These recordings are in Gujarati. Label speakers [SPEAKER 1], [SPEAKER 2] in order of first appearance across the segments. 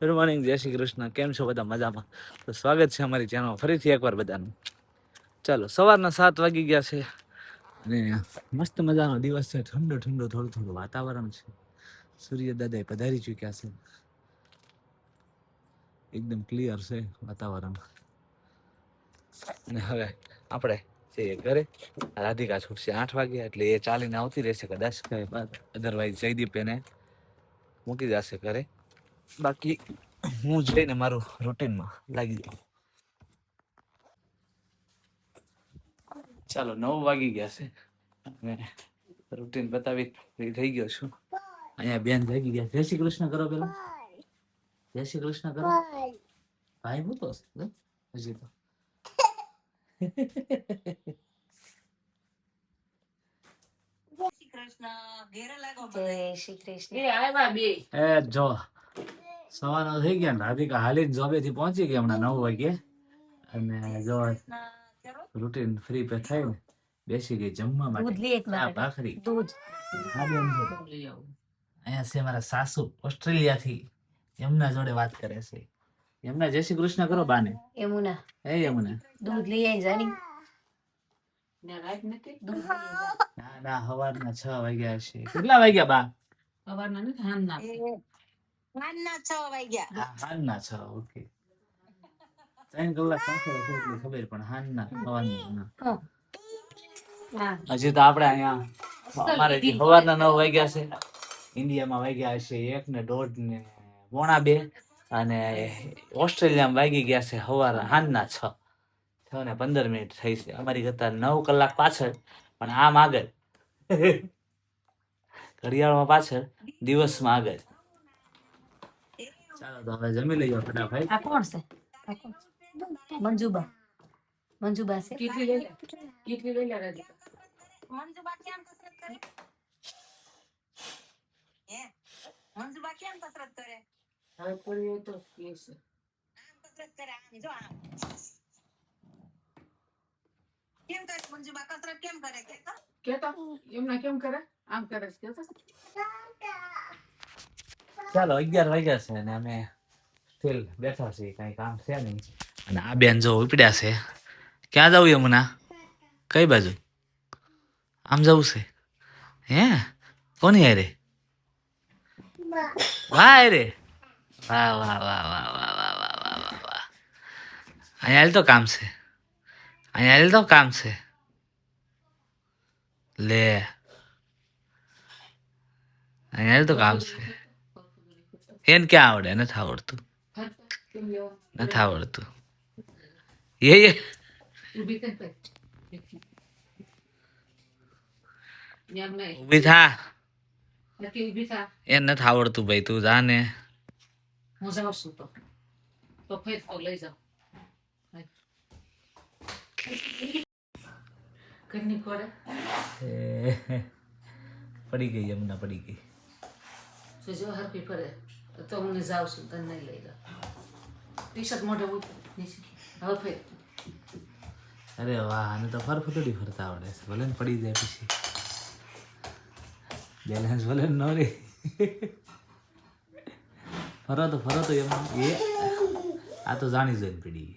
[SPEAKER 1] ગુડ મોર્નિંગ, જય શ્રી કૃષ્ણ. કેમ છો બધા? મજામાં? તો સ્વાગત છે અમારી ચેનલ ફરીથી એકવાર બધાનું. ચાલો, સવારના 7 વાગી ગયા છે અને મસ્ત મજાનો દિવસ છે. ઠંડો ઠંડો થોડું થોડું વાતાવરણ છે. સૂર્ય દાદા પધારી ચૂક્યા છે. એકદમ ક્લિયર છે વાતાવરણ. અને હવે આપણે જઈએ ઘરે. રાધિકા છૂટશે 8 વાગે, એટલે એ ચાલીને આવતી રહેશે કદાચ, અધરવાઇઝ જયદીપ એને મૂકી જશે ઘરે. બાકી હું જઈને મારું રૂટીનમાં લાગી જાઉં. ચાલો, 9 વાગી ગયા છે અને રૂટીન બતાવી free થઈ ગયો છું. અહીંયા બેન જાગી ગયા. જય શ્રી કૃષ્ણ કરો પેલા. જય શ્રી કૃષ્ણ કરો. ભાઈ હું તો હજી તો એ જો સવારનો થઈ ગયા ને રાધિકા હાલીને જોબે થી પહોંચી ગઈ હમણાં 9 વાગે. અને જો રૂટીન ફ્રી પે થઈને બેસી ગઈ જમવા માટે. આ ભાખરી દૂધ. અહીંયા છે મારા સાસુ ઓસ્ટ્રેલિયા થી. યમુના જોડે વાત કરે છે. યમુના જય શ્રી કૃષ્ણ કરો બાને. યમુના એ યમુના દૂધ લઈ આવી જાની. ના ના, સવારના 6 વાગ્યા છે. કેટલા વાગ્યા બા? સવારના નથી, હાંજના 6 વાગ્યા. હાંજના 6. ઓકે, 3 કલાક પાછળ એટલી ખબર, પણ હાંજના સવારના. હજી તો આપણે અહીંયા અમારે સવારના 9 વાગ્યા છે. ઇન્ડિયામાં વાગ્યા હશે 1 ને 1:30 ને 1:45, અને ઓસ્ટ્રેલિયામાં વાગી ગયા છે હાંજના 6 ને 15 મિનિટ થઈ છે. અમારી કરતા 9 કલાક પાછળ, પણ આમ આગળ. ઘડિયાળમાં પાછળ, દિવસમાં આગળ. ચાલો તો હવે જમી લઈએ ફટાફટ. આ કોણ છે? મંજુબા. મંજુબા છે. કેટલી લઈ લે રાધિકા? મંજુબા કેમ કસરત કરે? હે મંજુબા કેમ કસરત કરે? હવે કોઈ તો કે છે આમ કસરત કરે. આમ જો આમ કેમ કરે મંજુબા? કસરત કેમ કરે કે તો એમના કેમ કરે? આમ કરે છે કે તો. ચાલો, 11 વાગ્યા છે અને અમે સ્ટીલ બેઠા છીએ, કઈ કામ છે નહીં. અને આ બેન જો ઉપડ્યા છે. ક્યાં જવું યમુના? કઈ બાજુ? આમ જવું છે? હે કોની હારે? વાહ રે વાહ વાહ વાહ વાહ વાહ વાહ વાહ વાહ વાહ વાહ. અહીંયા હાલ તો કામ છે. અહીંયા હાલ તો કામ છે. લે, અહીંયા હાલ તો કામ છે. એને ક્યાં આવડે? નથી આવડતું. નથી આવડતું. એ ઉભી થા. એને નથી આવડતું ભાઈ, તું જા ને. હું જાઉં છું તો ફેર તો લઈ જાઉં. ઘરની કોડે પડી ગઈ યમુના, પડી ગઈ. જો હરપી ફરે તો હું જાઉં છું, તને નહીં લઈ જાઉં. ટી શર્ટ મોઢે હવે ફેર. અરે વાહ, આને તો ફરફટડી ફરતા આવડે છે. ભલે ને પડી જાય પછી બેલેન્સ ભલે ન રે. ફરો તો એમ એ આ તો જાણી જોઈને પડી.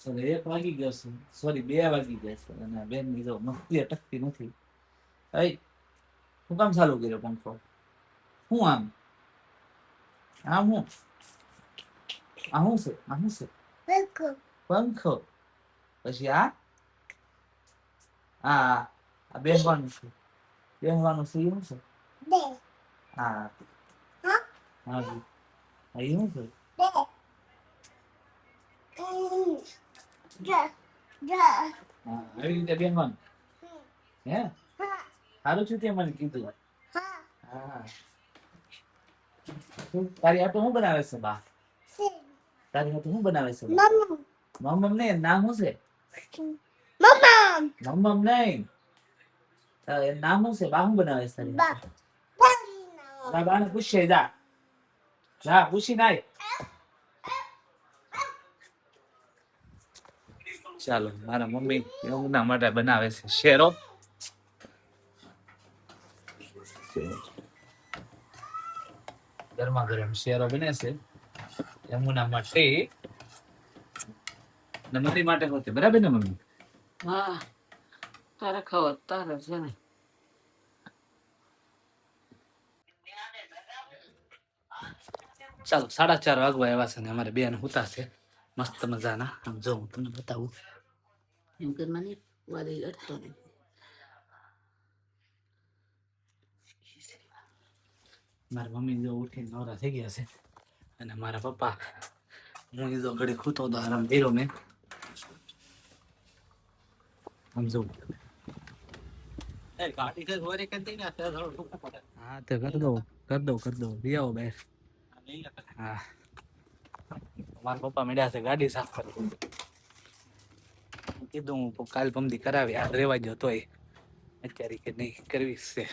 [SPEAKER 1] ચલો, 1 વાગી ગયો છે. સોરી, 2 વાગી ગયા છે. અને બેન ની જો મસ્તી અટકતી નથી. શું કામ ચાલુ કર્યો પંખો? શું આમ આમ હું આ શું છે? આ શું છે? પંખો. પછી આ આ બેસવાનું છે. બેસવાનું છે. શું છે? હા હા જી. આ શું છે? હા, આવી રીતે બેસવાનું. હે સારું છું તે મને કીધું. હા, તારી હાટુ શું બનાવે છે બા? તારી હાટુ શું બનાવે છે? મમ્મ ને નામ શું છે? મમ્મ નહીં, નામ શું છે? બા શું બનાવે છે તારી હાટુ? બા ને પૂછે. જા જા પૂછી નાય. ચાલો મારા મમ્મી યમુના માટે બનાવે છે શેરો. ગરમા ગરમ શેરો બને છે યમુના માટે ને મારી માટે હોતે, બરાબર ને મમ્મી? હા, તારે ખાવ તારે છે ને. ચાલો 4:30 વાગવા આવ્યા છે ને અમારે બેન હુતા છે મસ્ત મજાના. આમ જો હું તમને બતાવું. એમ કે મને વાદળી અડતો નહીં. મારા મમ્મી જો ઉઠીને નવરા થઈ ગયા છે અને મારા પપ્પા હું જો ઘડી ખૂતો તો આરામ કર્યો મેં. આમ જો હા તો કર દો લઈ આવો બહાર. હા મારા પપ્પા મળ્યા છે ગાડી સાફ કરી. કીધું હું કાલ પમદી કરાવી આ રેવા ગયો તોય અત્યારે કે નહીં કરવી છે.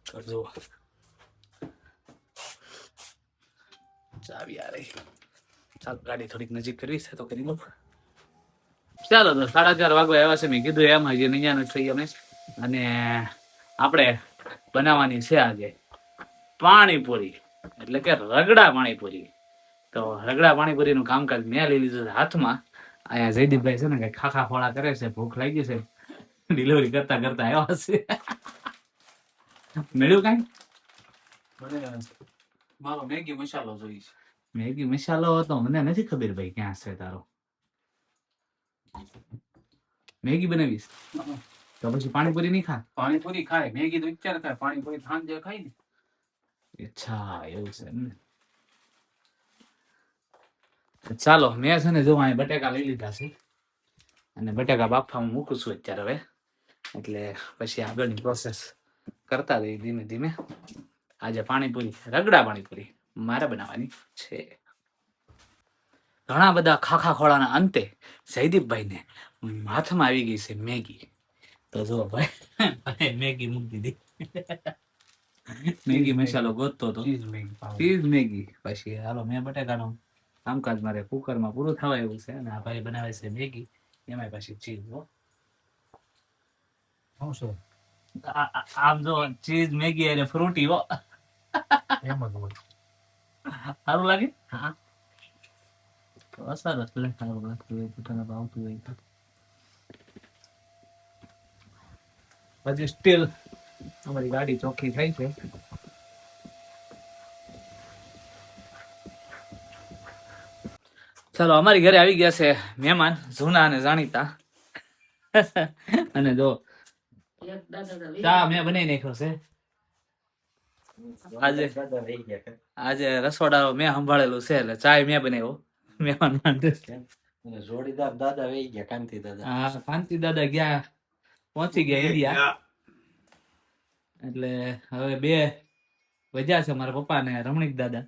[SPEAKER 1] કરજો ચાવી આ રહી. ચાલ ગાડી થોડીક નજીક કરવી છે તો કરી દો. ચાલો તો 4:30 વાગવા આવ્યા છે. મેં કીધું એમ હજી નહીં થઈ અમે અને આપણે બનાવવાની છે આજે પાણીપુરી એટલે કે રગડા પાણીપુરી. તો રગડા પાણીપુરી નું કામકાજ મેં લઈ લીધું હાથમાં. અહીંયા જયદીપભાઈ છે ને કઈ ખાખા ખોળા કરે છે, ભૂખ લાગી છે, ડિલિવરી કરતા કરતા આવ્યા છે. મેળ્યું કઈ મારો મેગી મસાલો જોઈશ. મેગી મસાલો હતો મને નથી ખબર ભાઈ ક્યાં છે તારો. મેગી બનાવીશ તો પછી પાણીપુરી નહીં ખા? પાણીપુરી ખાય, મેગી તો વિચાર ખાય, પાણીપુરી સાંજે ખાય ને. અચ્છા એવું છે ને. ચાલો મેં છે ને જો અહીં બટેકા લઈ લીધા છે અને બટેકા બાફવામાં મૂકું છું અત્યારે હવે. એટલે પછી આગળની પ્રોસેસ કરતા જઈએ ધીમે ધીમે. આજે પાણીપુરી રગડા પાણીપુરી મારે બનાવવાની છે. ઘણા બધા ખાખા ખોળાના અંતે જયદીપભાઈને હાથમાં આવી ગઈ છે મેગી. તો જો ભાઈ મેગી મૂકી દીધી. મેગી મસાલો ગોતતો હતો, ચીઝ મેગી. પછી હાલો મેં બટેકાનો કામકાજ મારે કુકરમાં પૂરું થવા એવું છે અને આ ભાઈ બનાવે છે મેગી, એમાં પછી ચીઝ. આમ જો ચીઝ મેગી અને ફ્રૂટી હો. એમ જ હોય. સારું લાગે? હા સરસ. સારું લાગતું હોય પોતાને ભાવતું હોય તો. પછી સ્ટીલ અમારી ગાડી ચોખ્ખી થાય છે. ચાલો અમારી ઘરે આવી ગયા છે મહેમાન જૂના અને જાણીતા. અને જો ચા મેં બનાવી નાખ્યો છે. આજે રસોડા મેં સંભાળેલું છે એટલે ચા મેં બનાવ્યો. મહેમાન માટે જોડીદાર દાદા વહી ગયા. કાંતિ દાદા. હા કાંતિ દાદા ગયા, પહોંચી ગયા ઇન્ડિયા. એટલે હવે 2 વજ્યા છે મારા પપ્પા ને રમણીક દાદા.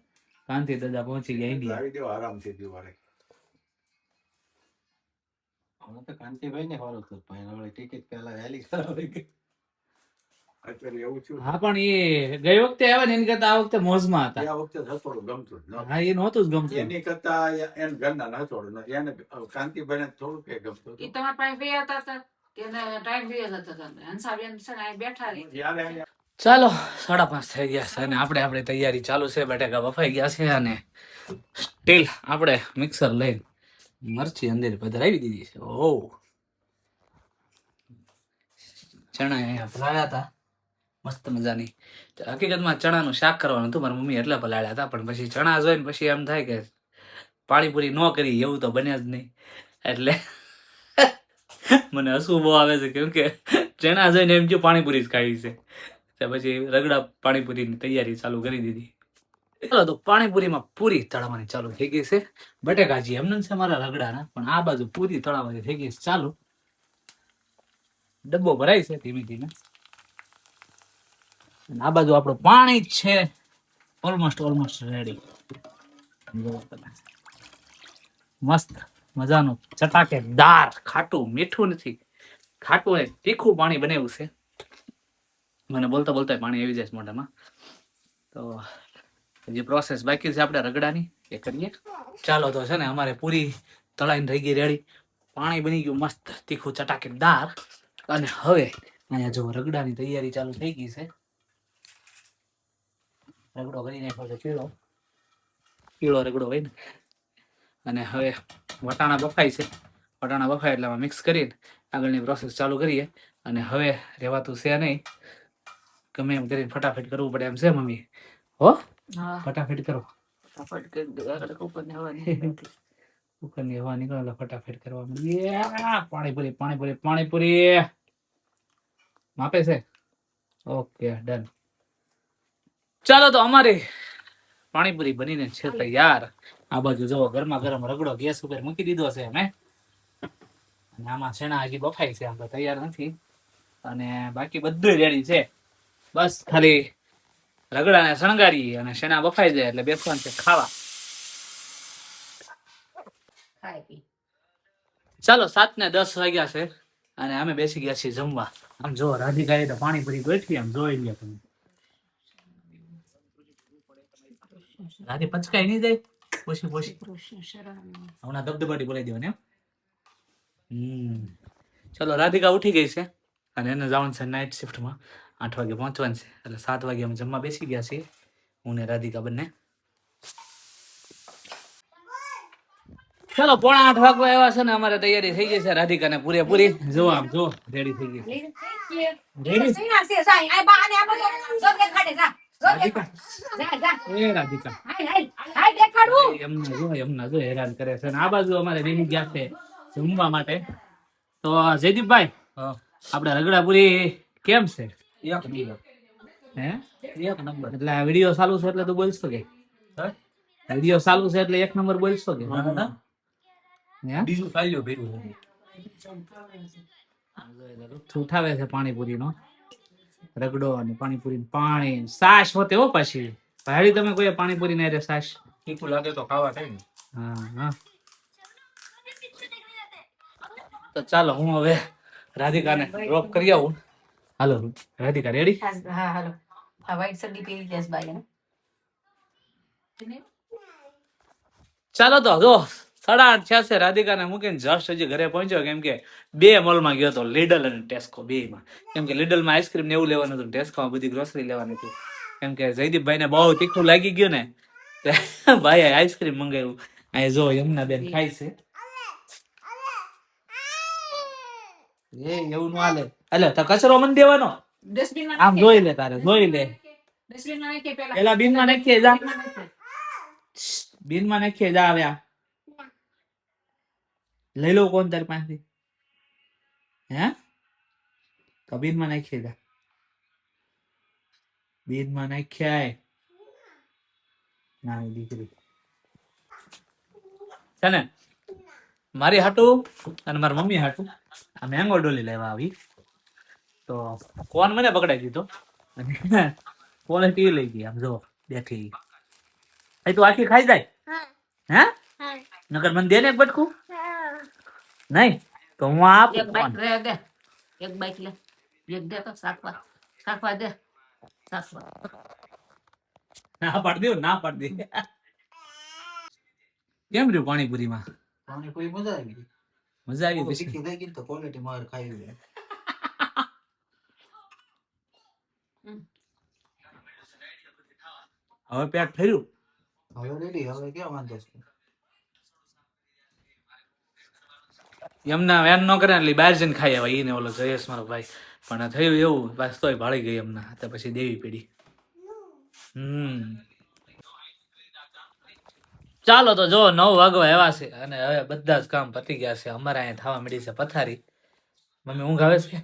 [SPEAKER 1] કાંતિ દાદા પહોંચી ગયા ઇન્ડિયા. આરામથી દિવાળી તો કાંતિભાઈ ને ફોલો તો ટિકિટ પેલા વહેલી કરાવી ગઈ. હા પણ એ ગઈ વખતે આવ્યા ને એની કરતા આ વખતે મોજમાં હતા. આ વખતે હસોડું ગમતું. હા એ નહોતું જ ગમતું. એની કરતા એન ઘરના હસોડું એને કાંતિભાઈ ને થોડું કે ગમતું. એ તમારા પાસે બે હતા કે ટાઈમ બે હતા હંસાબેન છે ને બેઠા રહી. ચાલો 5:30 થઈ ગયા છે અને આપણે તૈયારી ચાલુ છે. બટેકા બફાઈ ગયા છે અને સ્ટીલ આપણે મિક્સર લઈને મરચી અંદર પધરાવી દીધી છે. ઓહ ચણા અહીંયા પલાળ્યા હતા મસ્ત મજાની. હકીકતમાં ચણાનું શાક કરવાનું હતું, મારી મમ્મી એટલે પલાળ્યા હતા. પણ પછી ચણા જોઈને પછી એમ થાય કે પાણીપુરી ન કરી એવું તો બને જ નહીં. એટલે મને હસવું બહુ આવે છે કેમ કે ચણા જોઈને એમ જો પાણીપુરી જ ખાવી છે. પછી રગડા પાણીપુરીની તૈયારી ચાલુ કરી દીધી. ચાલો તો પાણીપુરીમાં પૂરી તળવાની ચાલુ થઈ ગઈ છે. બટેકાજી એમને છે મારા રગડાના, પણ આ બાજુ પૂરી તળાવવાની થઈ ગઈ છે ચાલુ. ડબ્બો ભરાય છે ધીમે ધીમે. આ બાજુ આપણું પાણી છે ઓલમોસ્ટ રેડી. મસ્ત મજાનું ચટાકેદાર ખાટું મીઠું નથી, ખાટું અને તીખું પાણી બનાવ્યું છે. મને બોલતા બોલતા પાણી આવી જાય મોઢામાં. તો જે પ્રોસેસ બાકી છે આપણે રગડાની એ કરીએ. ચાલો તો છે ને અમારે પૂરી તળાઈને થઈ ગઈ રેડી. પાણી બની ગયું મસ્ત તીખું ચટાકેદાર. અને હવે અહીંયા જો રગડાની તૈયારી ચાલુ થઈ ગઈ છે. રગડો કરી નાખ્યો છે પીળો રગડો હોય ને. અને હવે વટાણા બફાય છે. વટાણા બફાય એટલે મિક્સ કરીને આગળની પ્રોસેસ ચાલુ કરીએ. અને હવે રહેવાતું છે નહીં, ગમે એમ કરીને ફટાફટ કરવું પડે એમ છે મમ્મી. હો ફટાફટ કરો. કુકરની હવા નીકળે ફટાફટ કરવા મળીએ. પાણીપુરી પાણીપુરી પાણીપુરી માપે છે. Okay done. ચાલો તો અમારી પાણીપુરી બનીને છે તૈયાર. આ બાજુ જો ગરમા ગરમ રગડો ગેસ ઉપર મૂકી દીધો છે અમે. અને આમાં શેણા હજી બફાય છે, આમ તો તૈયાર નથી. અને બાકી બધું રેડી છે. બસ ખાલી રગડાને શણગારી અને શેણા બફાઈ જાય એટલે બેસવાનું છે ખાવા. ચાલો 7:10 વાગ્યા છે અને અમે બેસી ગયા છીએ જમવા. આમ જો રાધિકાએ તો પાણીપુરી ગોઠવી, આમ જોઈ લ્યો તમે. રાધી પચકાઈ નહીં જાય પોછી પોછી. હમણાં દબદબાટી બોલાઈ દેવાની એમ. ચલો રાધિકા ઉઠી ગઈ છે અને એને જવાનું છે નાઇટ શિફ્ટમાં. 8 વાગે પહોંચવાનું છે એટલે 7 વાગે અમે જમવા બેસી ગયા છીએ, હું ને રાધિકા બંને. ચલો 7:45 વાગવા આવ્યા છે ને અમારે તૈયારી થઈ ગઈ છે રાધિકાને પૂરેપૂરી. જો આમ જો રેડી થઈ ગઈ. એમના જો હેરાન કરે છે. આ બાજુ અમારે રેડી ગયા છે જમવા માટે. તો જયદીપભાઈ, આપણે રગડાપુરી કેમ છે? હે એક નંબર. એટલે આ વિડીયો ચાલુ છે એટલે તું બોલશો કે? વિડીયો ચાલુ છે એટલે 1 નંબર બોલશો કે? બીજું ચાલ્યો ભેરું ઉઠાવે છે પાણીપુરી નો રગડો અને પાણીપુરી પાણી સાસ હોતે હો. પાછી ભાડી તમે કોઈ પાણીપુરી ના રે સાસ તીખું લાગે તો ખાવા થાય ને. હા તો ચાલો હું હવે રાધિકાને ડ્રોપ કરી આવું. હાલો રાધિકા રેડી? હા હાલો. આ વ્હાઈટ સડી પહેરી દેસ બાઈ. ચાલો તો જો 8:30 થયા છે. રાધિકાને મૂકીને જસ્ટ હજી ઘરે પહોંચ્યો, કેમ કે 2 મોલમાં ગયો હતો, લીડલ અને ટેસ્કો 2 માં. કેમ કે લીડલમાં આઈસ્ક્રીમ ને એવું લેવાનું હતું, ટેસ્કોમાં બધી ગ્રોસરી લેવાની હતી. કેમ કે જયદીપભાઈ ને બહુ તીખું લાગી ગયું ને, ભાઈ આઈસ્ક્રીમ મંગાવ્યું. અહીં જો યમુના બેન ખાય છે. એવું નું હાલે. એટલે તો કચરો મને દેવાનો, આમ જોઈ લે, તારે જોઈ લે. પેલા બિનમાં નાખીએ જા, બિનમાં નાખીએ જા. આવ્યા લઈ લો કોણ તારી પાસેથી? હે તો બિનમાં નાખીએ જા, બિનમાં નાખ્યા ના દીકરી છે ને. મારી હાટું અને મારી મમ્મી હાટું આ મેંગો ડોલી લેવા આવી. તો કોણ મને પકડાઈ દીધો અને ક્વોલિટી લઈ ગઈ. આમ જો બેઠી. એ તું આખી ખાઈ જાય? હે નકર મને દે ને એક બટકું. નહીં તો હું આપું. એક બાઈક લે દે, એક બાઈક લે, એક દે તો સાકવા દે. ના પાડી દે, ના પાડી દે. કેમ રહ્યું પાણીપુરીમાં? પાણીપુરી મજા આવી. મજા આવી પછી થઈ ગઈ તો ક્વોલિટી માર ખાઈ લે. હવે પેટ ફર્યું, હવે રેડી. હવે ક્યાં વાંધો છે? એમના વેન નો કરે એટલે બહાર જઈને ખાઈ આવે. એને ઓલો જયેશ મારો ભાઈ પણ થયું એવું, બસ તોય ભાળી ગઈ એમના. તો પછી દેવી પડી. ચાલો તો જો 9 વાગવા આવ્યા છે અને હવે બધા જ કામ પતી ગયા છે. અમારે અહીંયા થવા મળી છે પથારી. મમ્મી ઊંઘ આવે છે?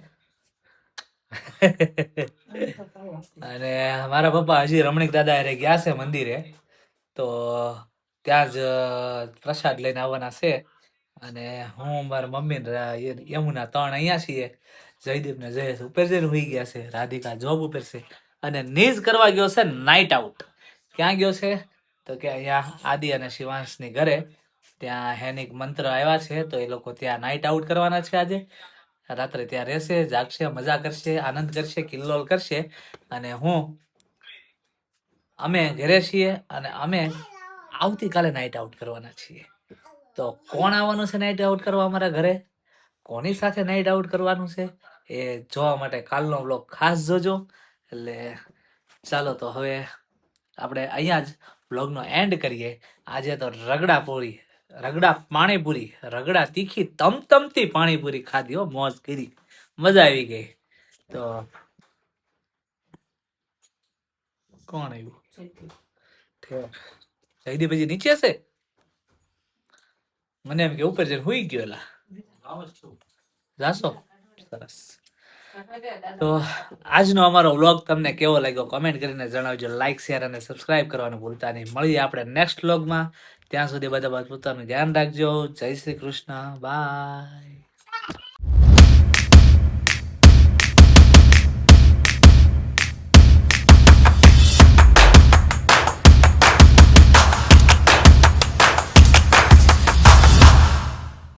[SPEAKER 1] અને મારા પપ્પા હજી રમણીક દાદા હારે ગયા છે મંદિરે, તો ત્યાં જ પ્રસાદ લઈને આવવાના છે. અને હું મારા મમ્મી યમુના 3 અહીંયા છીએ. જયદીપ ને જયેશ ઉપર જઈને હોઈ ગયા છે. રાધિકા જોબ ઉપર છે અને નીજ કરવા ગયો છે નાઇટ આઉટ. ક્યાં ગયો છે? તો કે અહીંયા આદિ અને શિવાંશની ઘરે ત્યાં હેનિક મંત્ર આવ્યા છે, તો એ લોકો ત્યાં નાઇટ આઉટ કરવાના છે. આજે રાત્રે ત્યાં રહેશે, જાગશે, મજા કરશે, આનંદ કરશે, કિલ્લોલ કરશે. અને અમે ઘરે છીએ અને અમે આવતીકાલે નાઇટ આઉટ કરવાના છીએ. તો કોણ આવવાનું છે નાઇટ આઉટ કરવા અમારા ઘરે, કોની સાથે નાઇટ આઉટ કરવાનું છે એ જોવા માટે કાલનો બ્લોગ ખાસ જોજો. એટલે ચાલો તો હવે આપણે અહીંયા જ બ્લોગનો એન્ડ કરીએ. આજે તો રગડા પાણીપુરી, રગડા તીખી તમતમતી પાણીપુરી ખાધી હો, મોજ કરી, મજા આવી ગઈ. તો કોણ આવ્યું? જયદીપ પછી નીચે છે, મને એમ કે ઉપર જઈને હુઈ ગયો. એલા જાશો? સરસ. તો આજનો અમારો વ્લોગ તમને કેવો લાગ્યો કમેન્ટ કરીને જણાવજો. લાઈક, શેર અને સબસ્ક્રાઇબ કરવાનું ભૂલતા નહીં. મળીએ આપણે નેક્સ્ટ વ્લોગમાં. ત્યાં સુધી બધા પોતાનું ધ્યાન રાખજો. જય શ્રી કૃષ્ણ. બાય.